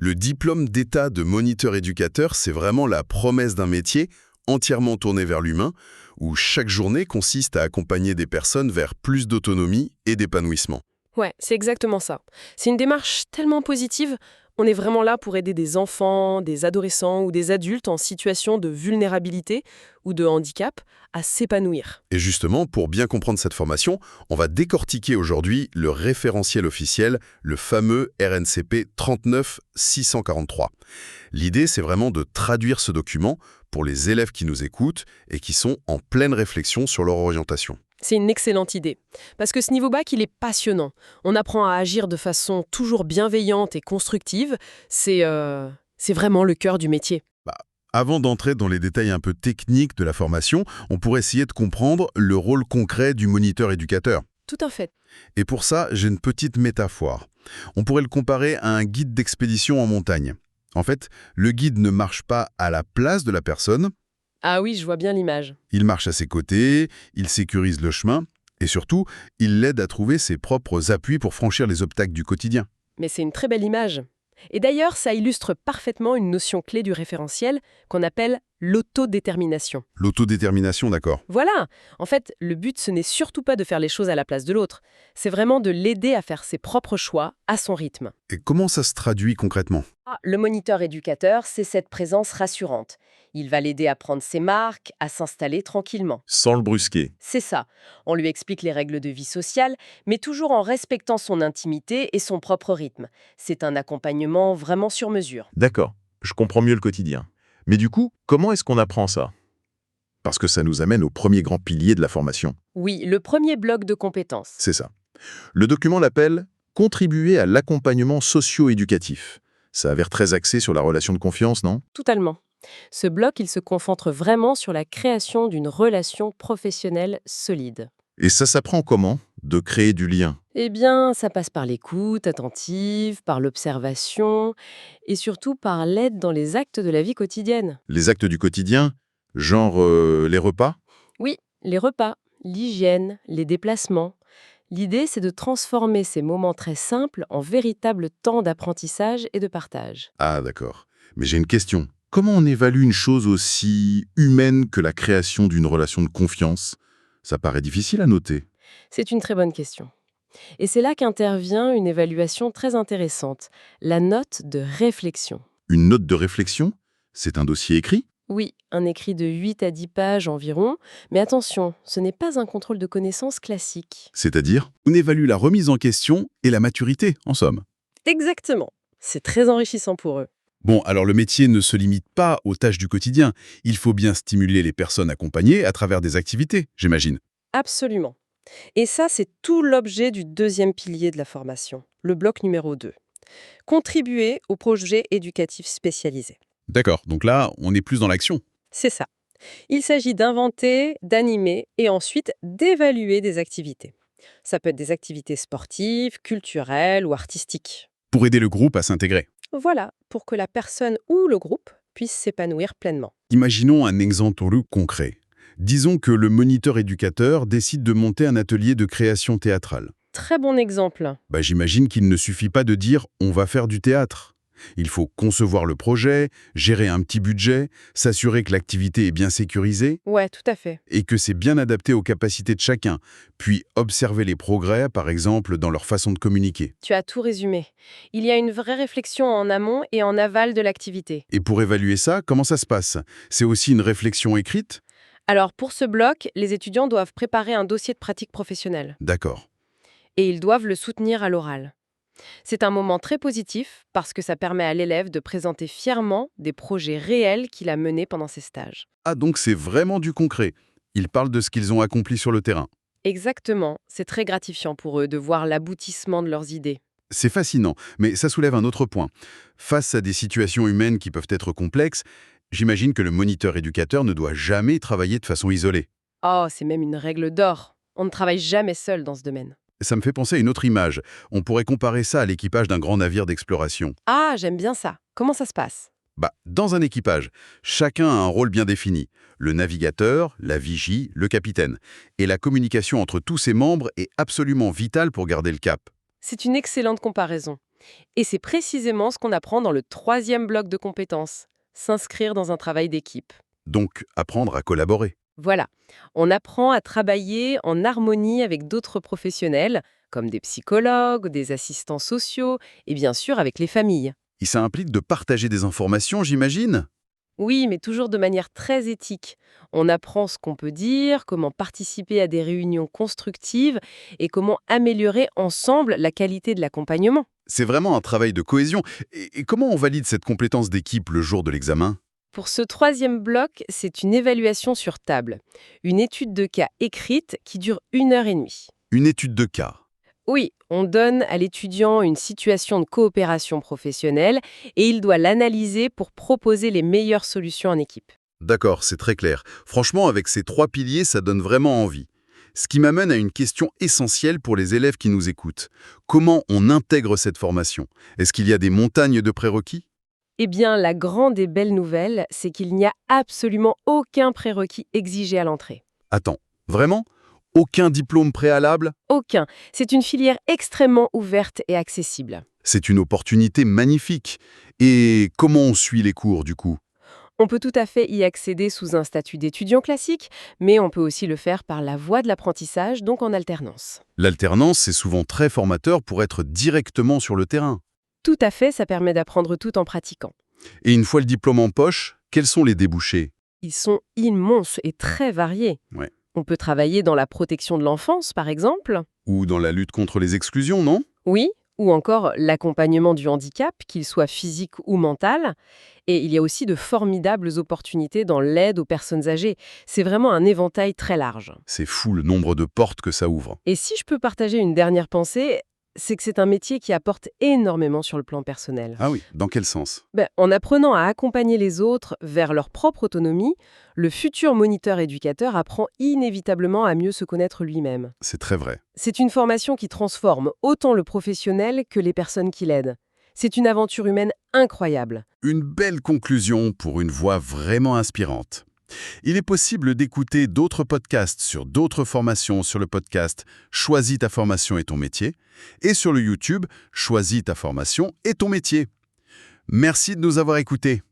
Le diplôme d'état de moniteur-éducateur, c'est vraiment la promesse d'un métier entièrement tourné vers l'humain, où chaque journée consiste à accompagner des personnes vers plus d'autonomie et d'épanouissement. Ouais, c'est exactement ça. C'est une démarche tellement positive. On est vraiment là pour aider des enfants, des adolescents ou des adultes en situation de vulnérabilité ou de handicap à s'épanouir. Et justement, pour bien comprendre cette formation, on va décortiquer aujourd'hui le référentiel officiel, le fameux RNCP 39643. L'idée, c'est vraiment de traduire ce document pour les élèves qui nous écoutent et qui sont en pleine réflexion sur leur orientation. C'est une excellente idée. Parce que ce niveau bac, il est passionnant. On apprend à agir de façon toujours bienveillante et constructive. C'est vraiment le cœur du métier. Avant d'entrer dans les détails un peu techniques de la formation, on pourrait essayer de comprendre le rôle concret du moniteur-éducateur. Tout à fait. Et pour ça, j'ai une petite métaphore. On pourrait le comparer à un guide d'expédition en montagne. En fait, le guide ne marche pas à la place de la personne, Ah oui, je vois bien l'image. il marche à ses côtés, il sécurise le chemin, et surtout, il l'aide à trouver ses propres appuis pour franchir les obstacles du quotidien. Mais c'est une très belle image. Et d'ailleurs, ça illustre parfaitement une notion clé du référentiel qu'on appelle l'autodétermination. L'autodétermination, d'accord. Voilà. En fait, le but, ce n'est surtout pas de faire les choses à la place de l'autre. C'est vraiment de l'aider à faire ses propres choix à son rythme. Et comment ça se traduit concrètement? Le moniteur éducateur, c'est cette présence rassurante. Il va l'aider à prendre ses marques, à s'installer tranquillement. Sans le brusquer. C'est ça. On lui explique les règles de vie sociale, mais toujours en respectant son intimité et son propre rythme. C'est un accompagnement vraiment sur mesure. D'accord, je comprends mieux le quotidien. Mais du coup, comment est-ce qu'on apprend ça? Parce que ça nous amène au premier grand pilier de la formation. Oui, le premier bloc de compétences. C'est ça. Le document l'appelle « Contribuer à l'accompagnement socio-éducatif ». Ça a l'air très axé sur la relation de confiance, non? Totalement. Ce bloc, il se concentre vraiment sur la création d'une relation professionnelle solide. Et ça s'apprend comment? De créer du lien. Eh bien, ça passe par l'écoute attentive, par l'observation et surtout par l'aide dans les actes de la vie quotidienne. Les actes du quotidien, genre les repas? Oui, les repas, l'hygiène, les déplacements. L'idée, c'est de transformer ces moments très simples en véritable temps d'apprentissage et de partage. Ah, d'accord. Mais j'ai une question. Comment on évalue une chose aussi humaine que la création d'une relation de confiance? Ça paraît difficile à noter. C'est une très bonne question. Et c'est là qu'intervient une évaluation très intéressante, la note de réflexion. Une note de réflexion? C'est un dossier écrit? Oui, un écrit de 8 à 10 pages environ, mais attention, ce n'est pas un contrôle de connaissances classique. C'est-à-dire? On évalue la remise en question et la maturité, en somme. Exactement. C'est très enrichissant pour eux. Bon, alors le métier ne se limite pas aux tâches du quotidien. Il faut bien stimuler les personnes accompagnées à travers des activités, j'imagine. Absolument. Et ça, c'est tout l'objet du deuxième pilier de la formation, le bloc numéro 2. Contribuer au projet éducatif spécialisé. D'accord, donc là, on est plus dans l'action. C'est ça. Il s'agit d'inventer, d'animer et ensuite d'évaluer des activités. Ça peut être des activités sportives, culturelles ou artistiques. Pour aider le groupe à s'intégrer. Voilà, pour que la personne ou le groupe puisse s'épanouir pleinement. Imaginons un exemple concret. Disons que le moniteur-éducateur décide de monter un atelier de création théâtrale. Très bon exemple. J'imagine qu'il ne suffit pas de dire « on va faire du théâtre ». Il faut concevoir le projet, gérer un petit budget, s'assurer que l'activité est bien sécurisée Ouais, tout à fait. et que c'est bien adapté aux capacités de chacun, puis observer les progrès, par exemple, dans leur façon de communiquer. Tu as tout résumé. Il y a une vraie réflexion en amont et en aval de l'activité. Et pour évaluer ça, comment ça se passe? C'est aussi une réflexion écrite? Alors, pour ce bloc, les étudiants doivent préparer un dossier de pratique professionnelle. D'accord. Et ils doivent le soutenir à l'oral. C'est un moment très positif parce que ça permet à l'élève de présenter fièrement des projets réels qu'il a menés pendant ses stages. Ah, donc c'est vraiment du concret. Ils parlent de ce qu'ils ont accompli sur le terrain. Exactement, c'est très gratifiant pour eux de voir l'aboutissement de leurs idées. C'est fascinant, mais ça soulève un autre point. Face à des situations humaines qui peuvent être complexes, j'imagine que le moniteur-éducateur ne doit jamais travailler de façon isolée. Oh, c'est même une règle d'or. On ne travaille jamais seul dans ce domaine. Ça me fait penser à une autre image. On pourrait comparer ça à l'équipage d'un grand navire d'exploration. Ah, j'aime bien ça. Comment ça se passe? Dans un équipage, chacun a un rôle bien défini. Le navigateur, la vigie, le capitaine. Et la communication entre tous ses membres est absolument vitale pour garder le cap. C'est une excellente comparaison. Et c'est précisément ce qu'on apprend dans le 3e bloc de compétences, s'inscrire dans un travail d'équipe. Donc, apprendre à collaborer. Voilà, on apprend à travailler en harmonie avec d'autres professionnels, comme des psychologues, des assistants sociaux, et bien sûr avec les familles. Et ça implique de partager des informations, j'imagine? Oui, mais toujours de manière très éthique. On apprend ce qu'on peut dire, comment participer à des réunions constructives et comment améliorer ensemble la qualité de l'accompagnement. C'est vraiment un travail de cohésion. Et comment on valide cette compétence d'équipe le jour de l'examen? Pour ce 3e bloc, c'est une évaluation sur table, une étude de cas écrite qui dure 1 heure et demie. Une étude de cas. Oui, on donne à l'étudiant une situation de coopération professionnelle et il doit l'analyser pour proposer les meilleures solutions en équipe. D'accord, c'est très clair. Franchement, avec ces 3 piliers, ça donne vraiment envie. Ce qui m'amène à une question essentielle pour les élèves qui nous écoutent. Comment on intègre cette formation? Est-ce qu'il y a des montagnes de prérequis? Eh bien, la grande et belle nouvelle, c'est qu'il n'y a absolument aucun prérequis exigé à l'entrée. Attends, vraiment? Aucun diplôme préalable? Aucun. C'est une filière extrêmement ouverte et accessible. C'est une opportunité magnifique. Et comment on suit les cours, du coup? On peut tout à fait y accéder sous un statut d'étudiant classique, mais on peut aussi le faire par la voie de l'apprentissage, donc en alternance. L'alternance, c'est souvent très formateur pour être directement sur le terrain. Tout à fait, ça permet d'apprendre tout en pratiquant. Et une fois le diplôme en poche, quels sont les débouchés? Ils sont immenses et très variés. Ouais. On peut travailler dans la protection de l'enfance, par exemple. Ou dans la lutte contre les exclusions, non? Oui, ou encore l'accompagnement du handicap, qu'il soit physique ou mental. Et il y a aussi de formidables opportunités dans l'aide aux personnes âgées. C'est vraiment un éventail très large. C'est fou le nombre de portes que ça ouvre. Et si je peux partager une dernière pensée, c'est que c'est un métier qui apporte énormément sur le plan personnel. Ah oui, dans quel sens? En apprenant à accompagner les autres vers leur propre autonomie, le futur moniteur-éducateur apprend inévitablement à mieux se connaître lui-même. C'est très vrai. C'est une formation qui transforme autant le professionnel que les personnes qui l'aident. C'est une aventure humaine incroyable. Une belle conclusion pour une voix vraiment inspirante. Il est possible d'écouter d'autres podcasts sur d'autres formations sur le podcast Choisis ta formation et ton métier et sur le YouTube Choisis ta formation et ton métier. Merci de nous avoir écoutés.